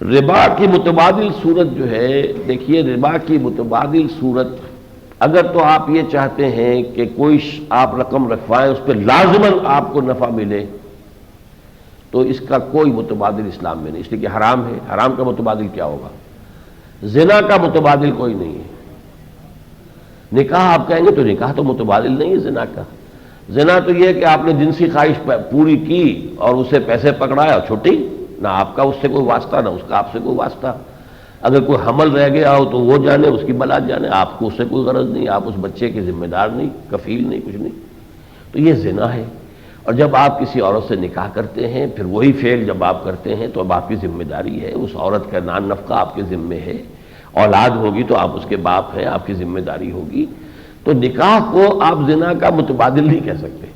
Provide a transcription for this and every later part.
ربا کی متبادل صورت جو ہے، دیکھیے ربا کی متبادل صورت، اگر تو آپ یہ چاہتے ہیں کہ کوئی آپ رقم رکھوائیں اس پہ لازماً آپ کو نفع ملے، تو اس کا کوئی متبادل اسلام میں نہیں، اس لیے کہ حرام ہے۔ حرام کا متبادل کیا ہوگا؟ زنا کا متبادل کوئی نہیں ہے۔ نکاح آپ کہیں گے تو نکاح تو متبادل نہیں ہے زنا کا۔ زنا تو یہ ہے کہ آپ نے جنسی خواہش پوری کی اور اسے پیسے پکڑایا اور چھٹی، نہ آپ کا اس سے کوئی واسطہ نہ اس کا آپ سے کوئی واسطہ۔ اگر کوئی حمل رہ گیا ہو تو وہ جانے، اس کی بلا جانے، آپ کو اس سے کوئی غرض نہیں، آپ اس بچے کے ذمہ دار نہیں، کفیل نہیں، کچھ نہیں۔ تو یہ زنا ہے۔ اور جب آپ کسی عورت سے نکاح کرتے ہیں، پھر وہی فعل جب آپ کرتے ہیں تو اب آپ کی ذمہ داری ہے، اس عورت کا نان نفقہ آپ کے ذمے ہے، اولاد ہوگی تو آپ اس کے باپ ہیں، آپ کی ذمہ داری ہوگی۔ تو نکاح کو آپ زنا کا متبادل نہیں کہہ سکتے۔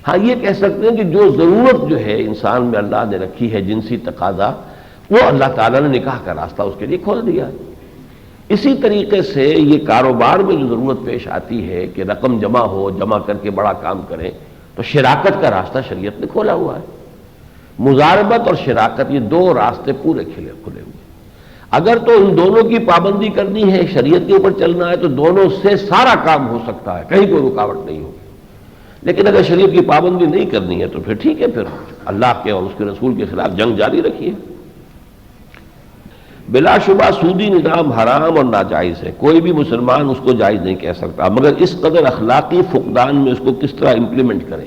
ہاں یہ کہہ سکتے ہیں کہ جو ضرورت جو ہے انسان میں اللہ نے رکھی ہے، جنسی تقاضا، وہ اللہ تعالیٰ نے نکاح کا راستہ اس کے لیے کھول دیا ہے۔ اسی طریقے سے یہ کاروبار میں جو ضرورت پیش آتی ہے کہ رقم جمع ہو، جمع کر کے بڑا کام کریں، تو شراکت کا راستہ شریعت نے کھولا ہوا ہے۔ مضاربت اور شراکت، یہ دو راستے پورے کھلے ہوئے۔ اگر تو ان دونوں کی پابندی کرنی ہے، شریعت کے اوپر چلنا ہے، تو دونوں سے سارا کام ہو سکتا ہے، کہیں کوئی رکاوٹ نہیں ہوگی۔ لیکن اگر شریعت کی پابندی نہیں کرنی ہے تو پھر ٹھیک ہے، پھر اللہ کے اور اس کے رسول کے خلاف جنگ جاری رکھیے۔ بلا شبہ سودی نظام حرام اور ناجائز ہے، کوئی بھی مسلمان اس کو جائز نہیں کہہ سکتا، مگر اس قدر اخلاقی فقدان میں اس کو کس طرح امپلیمنٹ کرے،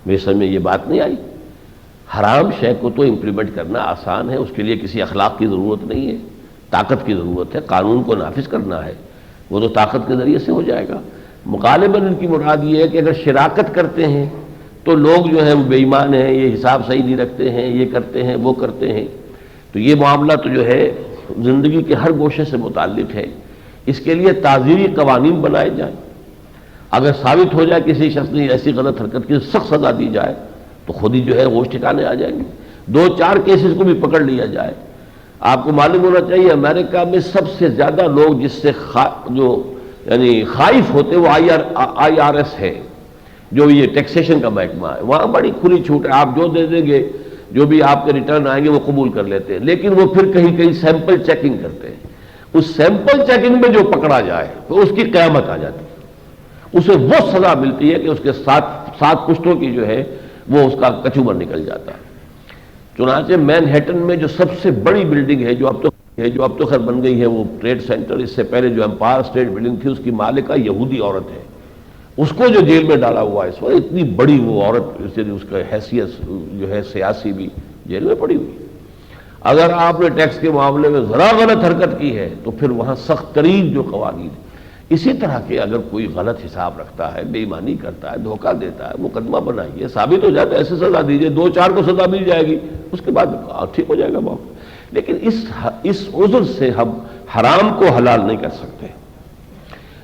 میرے سمجھ میں یہ بات نہیں آئی۔ حرام شے کو تو امپلیمنٹ کرنا آسان ہے، اس کے لیے کسی اخلاق کی ضرورت نہیں ہے، طاقت کی ضرورت ہے، قانون کو نافذ کرنا ہے، وہ تو طاقت کے ذریعے سے ہو جائے گا۔ مغالباً ان کی مراد یہ ہے کہ اگر شراکت کرتے ہیں تو لوگ جو ہیں وہ بے ایمان ہیں، یہ حساب صحیح نہیں رکھتے ہیں، یہ کرتے ہیں، وہ کرتے ہیں، تو یہ معاملہ تو جو ہے زندگی کے ہر گوشے سے متعلق ہے۔ اس کے لیے تعزیری قوانین بنائے جائیں، اگر ثابت ہو جائے کسی شخص نے ایسی غلط حرکت کی، سخت سزا دی جائے تو خود ہی جو ہے ہوش ٹھکانے آ جائیں گے۔ دو چار کیسز کو بھی پکڑ لیا جائے۔ آپ کو معلوم ہونا چاہیے امریکہ میں سب سے زیادہ لوگ جس سے جو یعنی خائف ہوتے وہ آئی آر ایس ہے، جو یہ ٹیکسیشن کا محکمہ ہے۔ وہاں بڑی کھلی چھوٹ ہے، آپ جو دے دیں گے، جو بھی آپ کے ریٹرن آئیں گے وہ قبول کر لیتے ہیں، لیکن وہ پھر کہیں کہیں سیمپل چیکنگ کرتے ہیں۔ اس سیمپل چیکنگ میں جو پکڑا جائے تو اس کی قیامت آ جاتی ہے، اسے وہ سزا ملتی ہے کہ اس کے سات پشتوں کی جو ہے وہ اس کا کچوبر نکل جاتا ہے۔ چنانچہ مین ہیٹن میں جو سب سے بڑی بلڈنگ ہے، جو اب تو خیر بن گئی ہے، وہ ٹریڈ سینٹر، اس سے پہلے جو امپائر اسٹیٹ بلڈنگ تھی اس کی مالکہ یہودی عورت ہے، اس کو جو جیل میں ڈالا ہوا ہے اس وقت، اتنی بڑی وہ عورت، اس کا حیثیت جو ہے سیاسی بھی جیل میں پڑی ہوئی۔ اگر آپ نے ٹیکس کے معاملے میں ذرا غلط حرکت کی ہے تو پھر وہاں سخت ترین جو قوانین ہیں۔ اسی طرح کے اگر کوئی غلط حساب رکھتا ہے، بے ایمانی کرتا ہے، دھوکہ دیتا ہے، مقدمہ بنائیے، ثابت ہو جاتا ہے ایسے سزا دیجیے، دو چار کو سزا مل جائے گی، اس کے بعد ٹھیک ہو جائے گا معاملہ۔ لیکن اس عذر سے ہم حرام کو حلال نہیں کر سکتے۔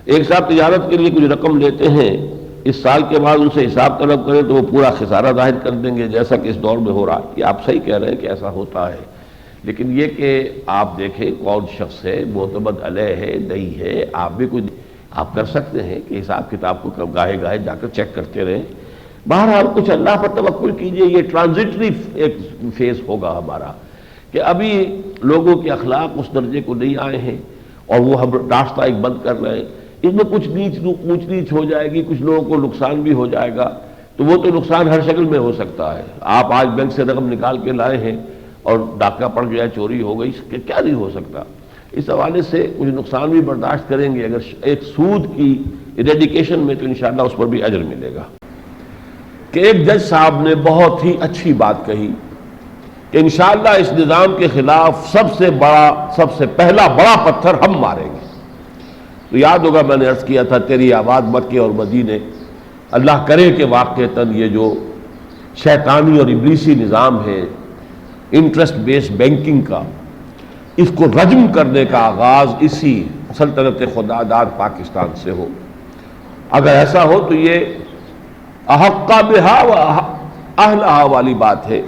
ایک صاحب تجارت کے لیے کچھ رقم لیتے ہیں، اس سال کے بعد ان سے حساب طلب کریں تو وہ پورا خسارہ ظاہر کر دیں گے، جیسا کہ اس دور میں ہو رہا ہے۔ یہ آپ صحیح کہہ رہے ہیں کہ ایسا ہوتا ہے، لیکن یہ کہ آپ دیکھیں کون شخص ہے، معتمد علیہ ہے، نہیں ہے، آپ بھی کوئی آپ کر سکتے ہیں کہ حساب کتاب کو گاہے گاہے جا کر چیک کرتے رہیں۔ بہرحال کچھ اللہ پر توکل کیجئے، یہ ٹرانزٹری ایک فیز ہوگا ہمارا، کہ ابھی لوگوں کے اخلاق اس درجے کو نہیں آئے ہیں اور وہ ہم راستہ ایک بند کر رہے ہیں۔ اس میں کچھ اونچ نیچ ہو جائے گی، کچھ لوگوں کو نقصان بھی ہو جائے گا، تو وہ تو نقصان ہر شکل میں ہو سکتا ہے۔ آپ آج بینک سے رقم نکال کے لائے ہیں اور ڈاکہ پڑ گیا، چوری ہو گئی، کیا نہیں ہو سکتا۔ اس حوالے سے کچھ نقصان بھی برداشت کریں گے اگر ایک سود کی ایریڈیکیشن میں، تو انشاءاللہ اس پر بھی اجر ملے گا۔ کہ ایک جج صاحب نے بہت ہی اچھی بات کہی کہ انشاءاللہ اس نظام کے خلاف سب سے پہلا بڑا پتھر ہم ماریں گے۔ تو یاد ہوگا میں نے عرض کیا تھا، تیری آواز مکے اور مدینے، اللہ کرے کہ واقعتاً یہ جو شیطانی اور ابلیسی نظام ہے انٹرسٹ بیس بینکنگ کا، اس کو رجم کرنے کا آغاز اسی سلطنت خدا داد پاکستان سے ہو۔ اگر ایسا ہو تو یہ احق بہا و اہلہا والی بات ہے۔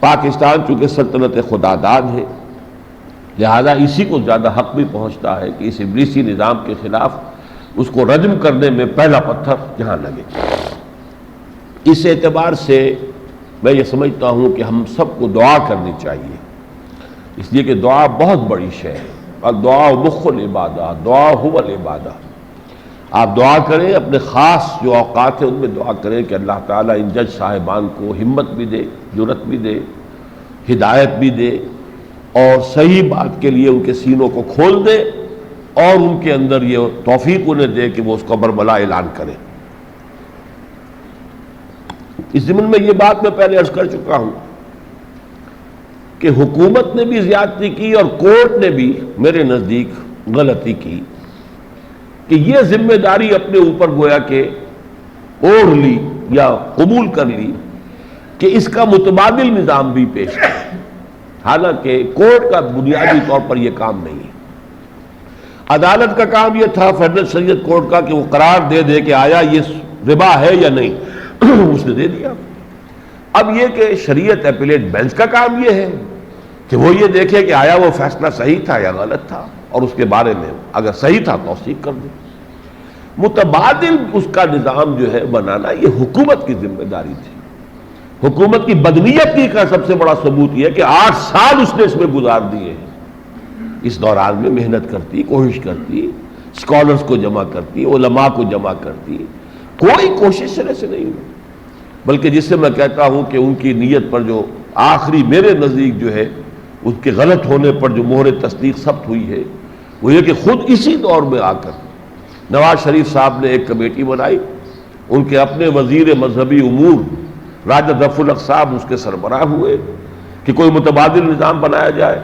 پاکستان چونکہ سلطنت خدا داد ہے، لہذا اسی کو زیادہ حق بھی پہنچتا ہے کہ اس ابلیسی نظام کے خلاف اس کو رجم کرنے میں پہلا پتھر یہاں لگے۔ اس اعتبار سے میں یہ سمجھتا ہوں کہ ہم سب کو دعا کرنی چاہیے اس لیے کہ دعا بہت بڑی شے ہے، اور دعا مخ العبادہ، دعا هو العبادہ۔ آپ دعا کریں، اپنے خاص جو اوقات ہیں ان میں دعا کریں کہ اللہ تعالیٰ ان جج صاحبان کو ہمت بھی دے، جرأت بھی دے، ہدایت بھی دے، اور صحیح بات کے لیے ان کے سینوں کو کھول دے، اور ان کے اندر یہ توفیق انہیں دے کہ وہ اس کو برملا اعلان کریں۔ اس ضمن میں یہ بات میں پہلے عرض کر چکا ہوں کہ حکومت نے بھی زیادتی کی اور کورٹ نے بھی میرے نزدیک غلطی کی کہ یہ ذمہ داری اپنے اوپر گویا کہ اوڑھ لی یا قبول کر لی کہ اس کا متبادل نظام بھی پیش کرے، حالانکہ کورٹ کا بنیادی طور پر یہ کام نہیں ہے۔ عدالت کا کام یہ تھا فیڈرل شریعت کورٹ کا کہ وہ قرار دے دے کہ آیا یہ ربا ہے یا نہیں، اس نے دے دیا۔ اب یہ کہ شریعت اپیلیٹ بینچ کا کام یہ ہے کہ وہ یہ دیکھے کہ آیا وہ فیصلہ صحیح تھا یا غلط تھا، اور اس کے بارے میں اگر صحیح تھا توثیق کر دے۔ متبادل اس کا نظام جو ہے بنانا یہ حکومت کی ذمہ داری تھی۔ حکومت کی بدنیت کی کا سب سے بڑا ثبوت یہ ہے کہ 8 سال اس نے اس میں گزار دیے ہیں۔ اس دوران میں محنت کرتی، کوشش کرتی، اسکالرز کو جمع کرتی، علماء کو جمع کرتی، کوئی کوشش سرے سے نہیں ہوئی، بلکہ جس سے میں کہتا ہوں کہ ان کی نیت پر جو آخری میرے نزدیک جو ہے اس کے غلط ہونے پر جو مہر تصدیق ثبت ہوئی ہے وہ یہ کہ خود اسی دور میں آ کر نواز شریف صاحب نے ایک کمیٹی بنائی، ان کے اپنے وزیر مذہبی امور راجد رفیع الحق صاحب اس کے سربراہ ہوئے کہ کوئی متبادل نظام بنایا جائے۔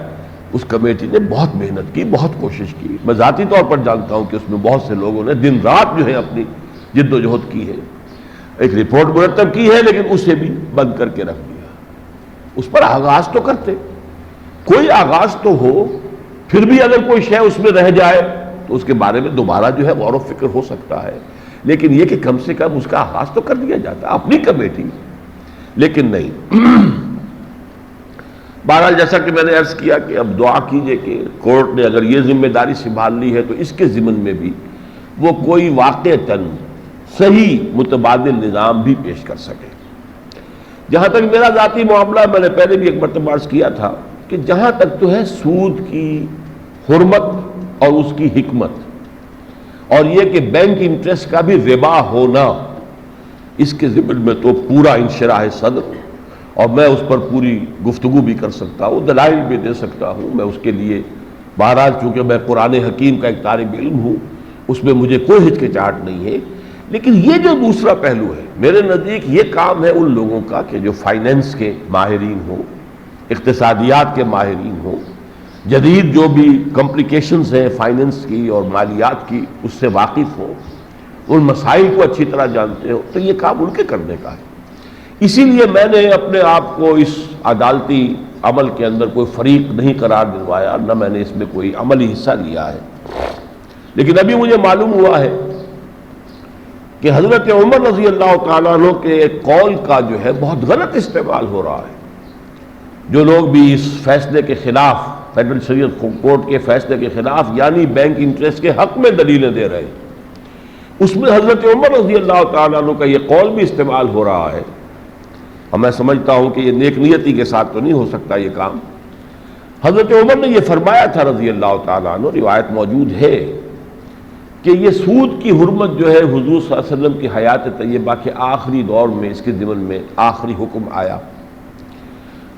اس کمیٹی نے بہت محنت کی، بہت کوشش کی، میں ذاتی طور پر جانتا ہوں کہ اس میں بہت سے لوگوں نے دن رات جو ہے اپنی جد و جہد کی ہے، ایک رپورٹ مرتب کی ہے، لیکن اسے بھی بند کر کے رکھ دیا۔ اس پر آغاز تو کرتے، کوئی آغاز تو ہو، پھر بھی اگر کوئی شے اس میں رہ جائے تو اس کے بارے میں دوبارہ جو ہے غور و فکر ہو سکتا ہے، لیکن یہ کہ کم سے کم اس کا آغاز تو کر دیا جاتا اپنی کمیٹی، لیکن نہیں۔ بہرحال جیسا کہ میں نے عرض کیا کہ اب دعا کیجئے کہ کورٹ نے اگر یہ ذمہ داری سنبھال لی ہے تو اس کے ضمن میں بھی وہ کوئی واقعتاً صحیح متبادل نظام بھی پیش کر سکے۔ جہاں تک میرا ذاتی معاملہ، میں نے پہلے بھی ایک مرتبہ عرض کیا تھا کہ جہاں تک تو ہے سود کی حرمت اور اس کی حکمت، اور یہ کہ بینک انٹرسٹ کا بھی ربا ہونا، اس کے ضمن میں تو پورا انشراح صدر، اور میں اس پر پوری گفتگو بھی کر سکتا ہوں، دلائل بھی دے سکتا ہوں۔ میں اس کے لیے بہرحال چونکہ میں قرآن حکیم کا ایک طالب علم ہوں، اس میں مجھے کوئی ہچکچاہٹ نہیں ہے، لیکن یہ جو دوسرا پہلو ہے میرے نزدیک یہ کام ہے ان لوگوں کا کہ جو فائنینس کے ماہرین ہوں، اقتصادیات کے ماہرین ہوں، جدید جو بھی کمپلیکیشنز ہیں فائنینس کی اور مالیات کی اس سے واقف ہوں، ان مسائل کو اچھی طرح جانتے ہو، تو یہ کام ان کے کرنے کا ہے۔ اسی لیے میں نے اپنے آپ کو اس عدالتی عمل کے اندر کوئی فریق نہیں قرار دلوایا، نہ میں نے اس میں کوئی عملی حصہ لیا ہے، لیکن ابھی مجھے معلوم ہوا ہے کہ حضرت عمر رضی اللہ تعالیٰ عنہ کے ایک قول کا جو ہے بہت غلط استعمال ہو رہا ہے۔ جو لوگ بھی اس فیصلے کے خلاف، فیڈرل شریعت کورٹ کے فیصلے کے خلاف یعنی بینک انٹرسٹ کے حق میں دلیلیں دے رہے ہیں، اس میں حضرت عمر رضی اللہ تعالیٰ عنہ کا یہ قول بھی استعمال ہو رہا ہے، اور میں سمجھتا ہوں کہ یہ نیک نیتی کے ساتھ تو نہیں ہو سکتا یہ کام۔ حضرت عمر نے یہ فرمایا تھا رضی اللہ تعالیٰ عنہ، روایت موجود ہے کہ یہ سود کی حرمت جو ہے حضور صلی اللہ علیہ وسلم کی حیات طیبہ کے آخری دور میں اس کے ضمن میں آخری حکم آیا،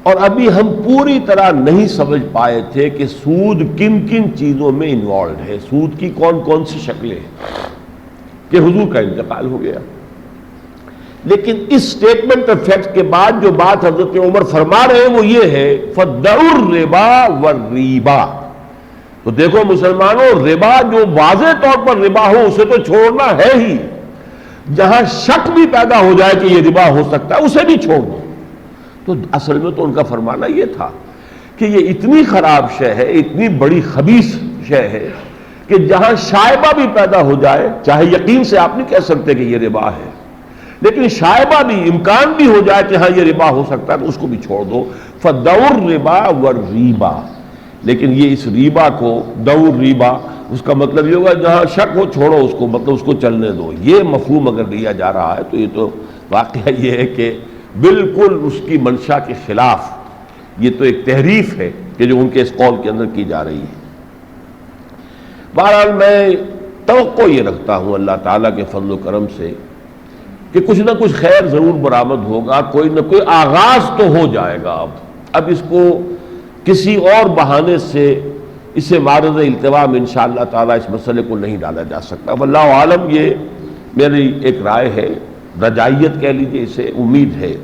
اور ابھی ہم پوری طرح نہیں سمجھ پائے تھے کہ سود کن کن چیزوں میں انوالوڈ ہے، سود کی کون کون سی شکلیں ہیں، کہ حضور کا انتقال ہو گیا۔ لیکن اس سٹیٹمنٹ آف فیکٹ کے بعد جو بات حضرت عمر فرما رہے ہیں وہ یہ ہے فَدَّعُوا الرِّبَا وَالرِّبَا، تو دیکھو مسلمانوں، ربا جو واضح طور پر ربا ہو اسے تو چھوڑنا ہے ہی، جہاں شک بھی پیدا ہو جائے کہ یہ ربا ہو سکتا ہے اسے بھی چھوڑ دو۔ تو اصل میں تو ان کا فرمانا یہ تھا کہ یہ اتنی خراب شے ہے، اتنی بڑی خبیث شے ہے کہ جہاں شائبہ بھی پیدا ہو جائے، چاہے یقین سے آپ نہیں کہہ سکتے کہ یہ ربا ہے، لیکن شائبہ بھی، امکان بھی ہو جائے کہ ہاں یہ ربا ہو سکتا ہے تو اس کو بھی چھوڑ دو۔ فَدَّعُوا الرِّبَا وَالرِّبَا، لیکن یہ اس ریبا کو، دعو ریبا، اس کا مطلب یہ ہوگا جہاں شک ہو چھوڑو اس کو، مطلب اس کو چلنے دو۔ یہ مفہوم اگر لیا جا رہا ہے تو یہ تو واقعہ یہ ہے کہ بالکل اس کی منشا کے خلاف، یہ تو ایک تحریف ہے کہ جو ان کے اس قول کے اندر کی جا رہی ہے۔ بہرحال میں توقع یہ رکھتا ہوں اللہ تعالیٰ کے فضل و کرم سے کہ کچھ نہ کچھ خیر ضرور برآمد ہوگا، کوئی نہ کوئی آغاز تو ہو جائے گا۔ اب اس کو کسی اور بہانے سے اسے معرض التوا میں انشاءاللہ تعالیٰ اس مسئلے کو نہیں ڈالا جا سکتا۔ واللہ عالم، یہ میری ایک رائے ہے، رجائیت کہہ لیجیے اسے، امید ہے۔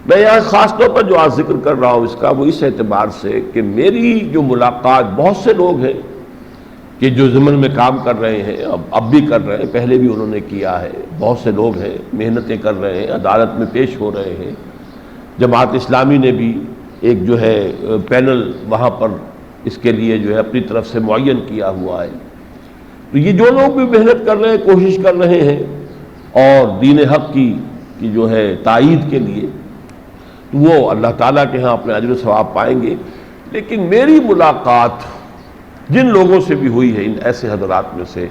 میں یہاں خاص طور پر جو آج ذکر کر رہا ہوں اس کا، وہ اس اعتبار سے کہ میری جو ملاقات بہت سے لوگ ہیں کہ جو ضمن میں کام کر رہے ہیں، اب بھی کر رہے ہیں، پہلے بھی انہوں نے کیا ہے، بہت سے لوگ ہیں محنتیں کر رہے ہیں، عدالت میں پیش ہو رہے ہیں۔ جماعت اسلامی نے بھی ایک جو ہے پینل وہاں پر اس کے لیے جو ہے اپنی طرف سے معین کیا ہوا ہے۔ تو یہ جو لوگ بھی محنت کر رہے ہیں، کوشش کر رہے ہیں اور دین حق کی جو ہے تائید کے لیے، تو وہ اللہ تعالیٰ کے ہاں اپنے اجر و ثواب پائیں گے۔ لیکن میری ملاقات جن لوگوں سے بھی ہوئی ہے، ان ایسے حضرات میں سے،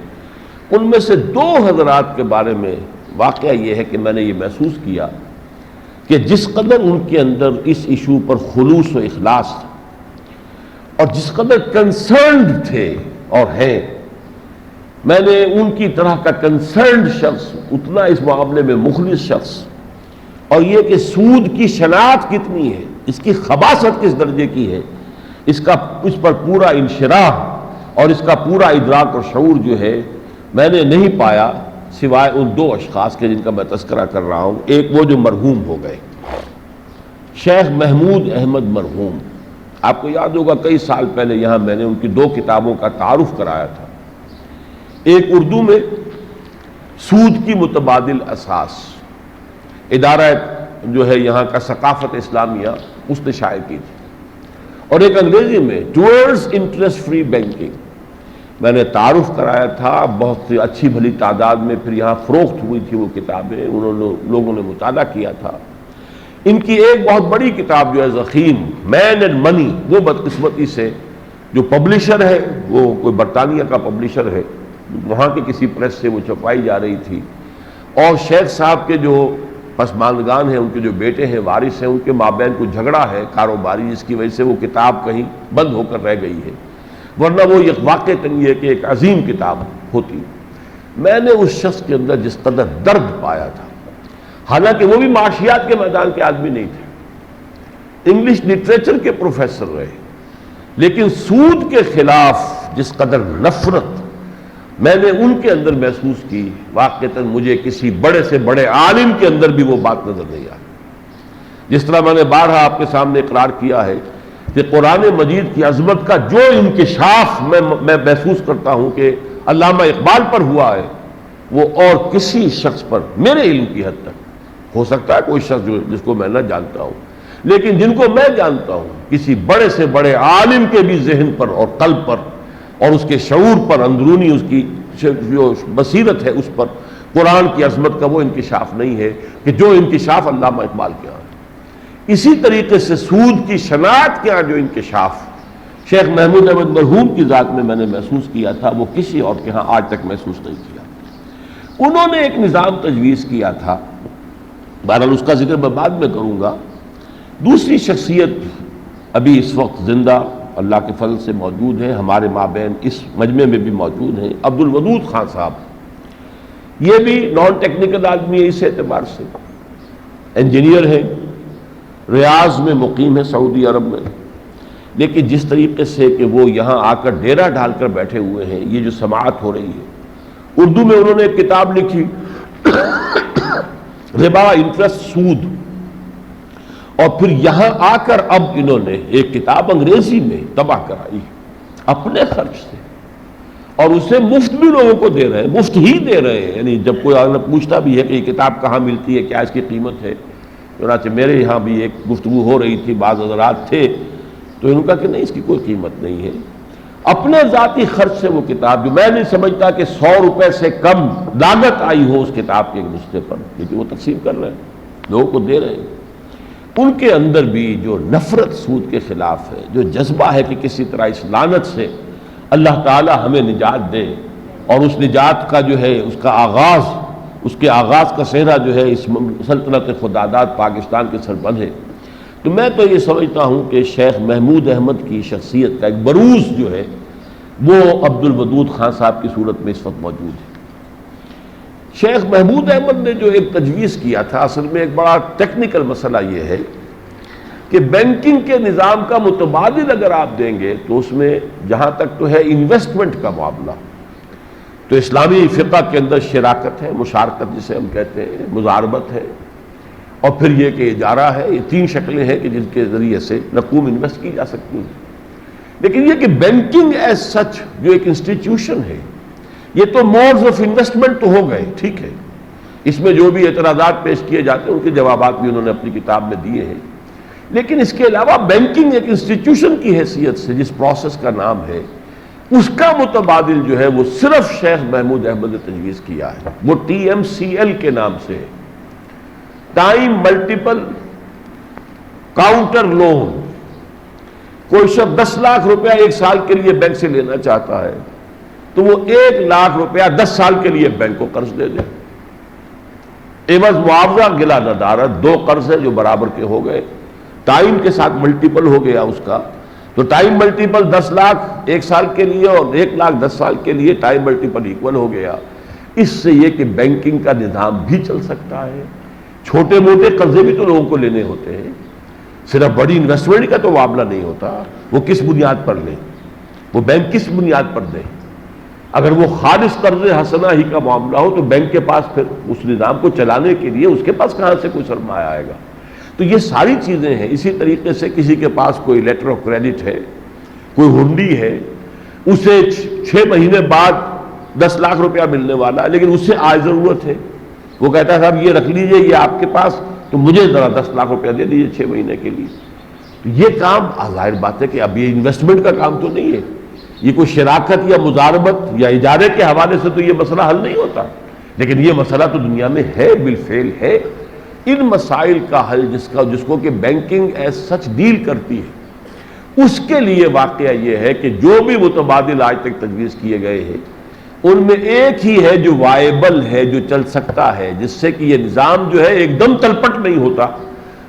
ان میں سے دو حضرات کے بارے میں واقعہ یہ ہے کہ میں نے یہ محسوس کیا کہ جس قدر ان کے اندر اس ایشو پر خلوص و اخلاص تھا اور جس قدر کنسرنڈ تھے اور ہیں، میں نے ان کی طرح کا کنسرنڈ شخص، اتنا اس معاملے میں مخلص شخص، اور یہ کہ سود کی شناخت کتنی ہے، اس کی خباثت کس درجے کی ہے، اس پر پورا انشراح اور اس کا پورا ادراک اور شعور جو ہے میں نے نہیں پایا، سوائے ان دو اشخاص کے جن کا میں تذکرہ کر رہا ہوں۔ ایک وہ جو مرحوم ہو گئے، شیخ محمود احمد مرحوم، آپ کو یاد ہوگا کئی سال پہلے یہاں میں نے ان کی دو کتابوں کا تعارف کرایا تھا۔ ایک اردو میں سود کی متبادل اساس، ادارہ جو ہے یہاں کا ثقافت اسلامیہ، اس نے شائع کی تھی، اور ایک انگریزی میں ٹورڈز انٹرسٹ فری بینکنگ، میں نے تعارف کرایا تھا۔ بہت اچھی بھلی تعداد میں پھر یہاں فروخت ہوئی تھی وہ کتابیں، لوگوں نے مطالعہ کیا تھا۔ ان کی ایک بہت بڑی کتاب جو ہے ضخیم، مین اینڈ منی، وہ بدقسمتی سے جو پبلشر ہے وہ کوئی برطانیہ کا پبلشر ہے، وہاں کے کسی پریس سے وہ چھپائی جا رہی تھی، اور شیخ صاحب کے جو پسماندگان ہیں، ان کے جو بیٹے ہیں، وارث ہیں، ان کے مابین کوئی جھگڑا ہے کاروباری، جس کی وجہ سے وہ کتاب کہیں بند ہو کر رہ گئی ہے، ورنہ وہ واقعتاً یہ کہ ایک عظیم کتاب ہوتی۔ میں نے اس شخص کے اندر جس قدر درد پایا تھا، حالانکہ وہ بھی معاشیات کے میدان کے آدمی نہیں تھے، انگلش لٹریچر کے پروفیسر رہے، لیکن سود کے خلاف جس قدر نفرت میں نے ان کے اندر محسوس کی، واقعتاً مجھے کسی بڑے سے بڑے عالم کے اندر بھی وہ بات نظر نہیں آئی۔ جس طرح میں نے بارہا آپ کے سامنے اقرار کیا ہے کہ قرآن مجید کی عظمت کا جو انکشاف میں محسوس کرتا ہوں کہ علامہ اقبال پر ہوا ہے، وہ اور کسی شخص پر میرے علم کی حد تک، ہو سکتا ہے کوئی شخص جس کو میں نہ جانتا ہوں، لیکن جن کو میں جانتا ہوں، کسی بڑے سے بڑے عالم کے بھی ذہن پر اور قلب پر اور اس کے شعور پر، اندرونی اس کی جو بصیرت ہے، اس پر قرآن کی عظمت کا وہ انکشاف نہیں ہے کہ جو انکشاف علامہ اقبال کے ہاں ہے۔ اسی طریقے سے سود کی شناخت کے ہاں جو انکشاف شیخ محمود احمد مرحوم کی ذات میں نے محسوس کیا تھا، وہ کسی اور کے ہاں آج تک محسوس نہیں کیا۔ انہوں نے ایک نظام تجویز کیا تھا، بہرحال اس کا ذکر میں بعد میں کروں گا۔ دوسری شخصیت ابھی اس وقت زندہ اللہ کے فضل سے موجود ہے، ہمارے مابین اس مجمع میں بھی موجود ہیں، عبد الودود خان صاحب۔ یہ بھی نان ٹیکنیکل آدمی ہے، اس اعتبار سے انجینئر ہیں، ریاض میں مقیم ہے سعودی عرب میں، لیکن جس طریقے سے کہ وہ یہاں آ کر ڈیرا ڈال کر بیٹھے ہوئے ہیں، یہ جو سماعت ہو رہی ہے، اردو میں انہوں نے ایک کتاب لکھی ربا، انٹرسٹ، سود، اور پھر یہاں آ کر اب انہوں نے ایک کتاب انگریزی میں طبع کرائی اپنے خرچ سے، اور اسے مفت بھی لوگوں کو دے رہے ہیں، مفت ہی دے رہے ہیں۔ یعنی جب کوئی آدمی پوچھتا بھی ہے کہ یہ کتاب کہاں ملتی ہے، کیا اس کی قیمت ہے، چنانچہ میرے یہاں بھی ایک گفتگو ہو رہی تھی، بعض حضرات تھے، تو انہوں نے کہا کہ نہیں، اس کی کوئی قیمت نہیں ہے۔ اپنے ذاتی خرچ سے وہ کتاب، جو میں نہیں سمجھتا کہ 100 روپے سے کم لاگت آئی ہو اس کتاب کے ایک نسخے پر، لیکن وہ تقسیم کر رہے ہیں، لوگوں کو دے رہے ہیں۔ ان کے اندر بھی جو نفرت سود کے خلاف ہے، جو جذبہ ہے کہ کسی طرح اس لعنت سے اللہ تعالی ہمیں نجات دے، اور اس نجات کا جو ہے اس کا آغاز، اس کے آغاز کا صحرا جو ہے اس سلطنت خداداد پاکستان کے سر بندھے، تو میں تو یہ سمجھتا ہوں کہ شیخ محمود احمد کی شخصیت کا ایک بروز جو ہے وہ عبد الودود خان صاحب کی صورت میں اس وقت موجود ہے۔ شیخ محمود احمد نے جو ایک تجویز کیا تھا، اصل میں ایک بڑا ٹیکنیکل مسئلہ یہ ہے کہ بینکنگ کے نظام کا متبادل اگر آپ دیں گے تو اس میں جہاں تک تو ہے انویسٹمنٹ کا معاملہ، تو اسلامی فقہ کے اندر شراکت ہے، مشارکت جسے ہم کہتے ہیں، مضاربت ہے، اور پھر یہ کہ اجارہ ہے۔ یہ تین شکلیں ہیں کہ جن کے ذریعے سے رقوم انویسٹ کی جا سکتی ہیں۔ لیکن یہ کہ بینکنگ ایز سچ جو ایک انسٹیٹیوشن ہے، یہ تو موڈز آف انویسٹمنٹ تو ہو گئے، ٹھیک ہے، اس میں جو بھی اعتراضات پیش کیے جاتے ہیں ان کے جوابات بھی انہوں نے اپنی کتاب میں دیے ہیں، لیکن اس کے علاوہ بینکنگ ایک انسٹیٹیوشن کی حیثیت سے جس پروسیس کا نام ہے، اس کا متبادل جو ہے وہ صرف شیخ محمود احمد نے تجویز کیا ہے۔ وہ TMCL کے نام سے ہے، ٹائم ملٹیپل کاؤنٹر لون۔ کوئی شخص 10 لاکھ روپیہ ایک سال کے لیے بینک سے لینا چاہتا ہے تو وہ 1 لاکھ روپیہ 10 سال کے لیے بینک کو قرض دے دے، عوض معاوضہ گلا ندارت، 2 قرض ہیں جو برابر کے ہو گئے، ٹائم کے ساتھ ملٹیپل ہو گیا اس کا، تو ٹائم ملٹیپل 10 لاکھ ایک سال کے لیے اور 1 لاکھ 10 سال کے لیے، ٹائم ملٹیپل ایکول ہو گیا۔ اس سے یہ کہ بینکنگ کا نظام بھی چل سکتا ہے۔ چھوٹے موٹے قرضے بھی تو لوگوں کو لینے ہوتے ہیں، صرف بڑی انویسٹمنٹ کا تو معاملہ نہیں ہوتا۔ وہ کس بنیاد پر لیں، وہ بینک کس بنیاد پر دیں؟ اگر وہ خالص قرض حسنہ ہی کا معاملہ ہو تو بینک کے پاس پھر اس نظام کو چلانے کے لیے اس کے پاس کہاں سے کوئی سرمایہ آئے گا؟ تو یہ ساری چیزیں ہیں۔ اسی طریقے سے کسی کے پاس کوئی لیٹر آف کریڈٹ ہے، کوئی ہنڈی ہے، اسے 6 مہینے بعد 10 لاکھ روپیہ ملنے والا ہے، لیکن اس سے آج ضرورت ہے، وہ کہتا ہے صاحب یہ رکھ لیجئے، یہ آپ کے پاس، تو مجھے ذرا 10 لاکھ روپیہ دے دیجئے 6 مہینے کے لیے۔ یہ کام ظاہر بات ہے کہ اب یہ انویسٹمنٹ کا کام تو نہیں ہے، یہ کوئی شراکت یا مضاربت یا اجارے کے حوالے سے تو یہ مسئلہ حل نہیں ہوتا، لیکن یہ مسئلہ تو دنیا میں ہے، بالفعل ہے۔ ان مسائل کا حل جس کو کہ بینکنگ ایز سچ ڈیل کرتی ہے، اس کے لیے واقعہ یہ ہے کہ جو بھی متبادل آج تک تجویز کیے گئے ہیں ان میں ایک ہی ہے جو وائبل ہے، جو چل سکتا ہے، جس سے کہ یہ نظام جو ہے ایک دم تلپٹ نہیں ہوتا،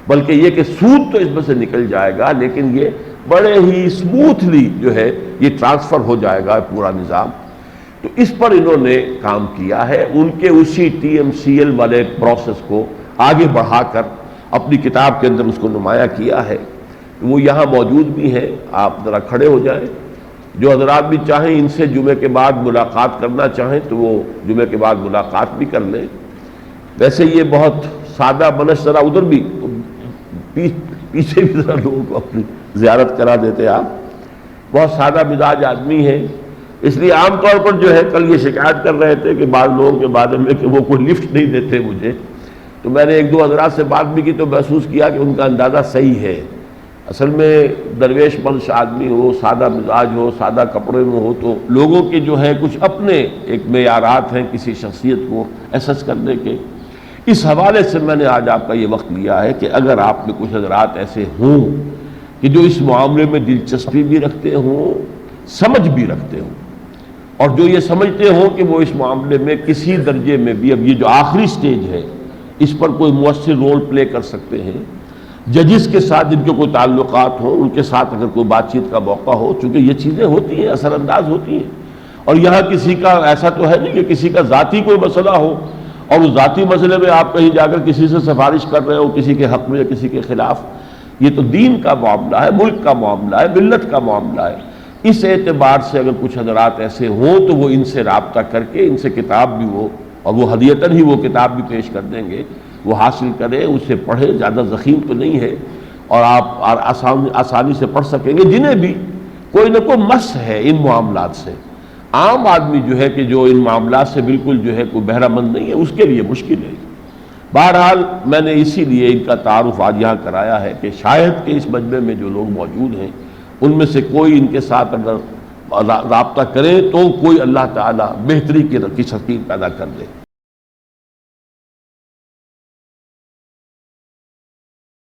بلکہ یہ کہ سود تو اس میں سے نکل جائے گا، لیکن یہ بڑے ہی اسموتھلی جو ہے یہ ٹرانسفر ہو جائے گا پورا نظام۔ تو اس پر انہوں نے کام کیا ہے، ان کے اسی TMCL والے پروسیس کو آگے بڑھا کر اپنی کتاب کے اندر اس کو نمایاں کیا ہے۔ وہ یہاں موجود بھی ہیں، آپ ذرا کھڑے ہو جائیں، جو حضرات بھی چاہیں ان سے جمعے کے بعد ملاقات کرنا چاہیں تو وہ جمعے کے بعد ملاقات بھی کر لیں۔ ویسے یہ بہت سادہ بنش، ذرا ادھر بھی پیچھے بھی ذرا لوگوں کو اپنی زیارت کرا دیتے آپ، بہت سادہ مزاج آدمی ہے، اس لیے عام طور پر جو ہے کل یہ شکایت کر رہے تھے کہ بعض لوگوں کے بارے میں کہ وہ کوئی لفٹ نہیں دیتے مجھے، تو میں نے 1-2 حضرات سے بات بھی کی تو محسوس کیا کہ ان کا اندازہ صحیح ہے۔ اصل میں درویش منش آدمی ہو، سادہ مزاج ہو، سادہ کپڑے میں ہو، تو لوگوں کے جو ہے کچھ اپنے ایک معیارات ہیں کسی شخصیت کو ایسس کرنے کے۔ اس حوالے سے میں نے آج آپ کا یہ وقت لیا ہے کہ اگر آپ میں کچھ حضرات ایسے ہوں کہ جو اس معاملے میں دلچسپی بھی رکھتے ہوں، سمجھ بھی رکھتے ہوں، اور جو یہ سمجھتے ہوں کہ وہ اس معاملے میں کسی درجے میں بھی، اب یہ جو آخری سٹیج ہے اس پر کوئی مؤثر رول پلے کر سکتے ہیں، ججز کے ساتھ جن کے کوئی تعلقات ہوں ان کے ساتھ اگر کوئی بات چیت کا موقع ہو، چونکہ یہ چیزیں ہوتی ہیں، اثر انداز ہوتی ہیں، اور یہاں کسی کا ایسا تو ہے نہیں کہ کسی کا ذاتی کوئی مسئلہ ہو اور اس ذاتی مسئلے میں آپ کہیں جا کر کسی سے سفارش کر رہے ہو کسی کے حق میں یا کسی کے خلاف۔ یہ تو دین کا معاملہ ہے، ملک کا معاملہ ہے، ملت کا معاملہ ہے۔ اس اعتبار سے اگر کچھ حضرات ایسے ہوں تو وہ ان سے رابطہ کر کے ان سے کتاب بھی وہ، اور وہ ہدیتاً ہی وہ کتاب بھی پیش کر دیں گے، وہ حاصل کریں، اسے پڑھیں، زیادہ ضخیم تو نہیں ہے، اور آپ آسانی سے پڑھ سکیں گے۔ جنہیں بھی کوئی نہ کوئی مس ہے ان معاملات سے، عام آدمی جو ہے کہ جو ان معاملات سے بالکل جو ہے کوئی بہرہ مند نہیں ہے، اس کے لیے مشکل ہے۔ بہرحال میں نے اسی لیے ان کا تعارف آج یہاں کرایا ہے کہ شاید کہ اس مجمع میں جو لوگ موجود ہیں ان میں سے کوئی ان کے ساتھ اگر رابطہ کریں تو کوئی اللہ تعالیٰ بہتری کی شکیل پیدا کر دے۔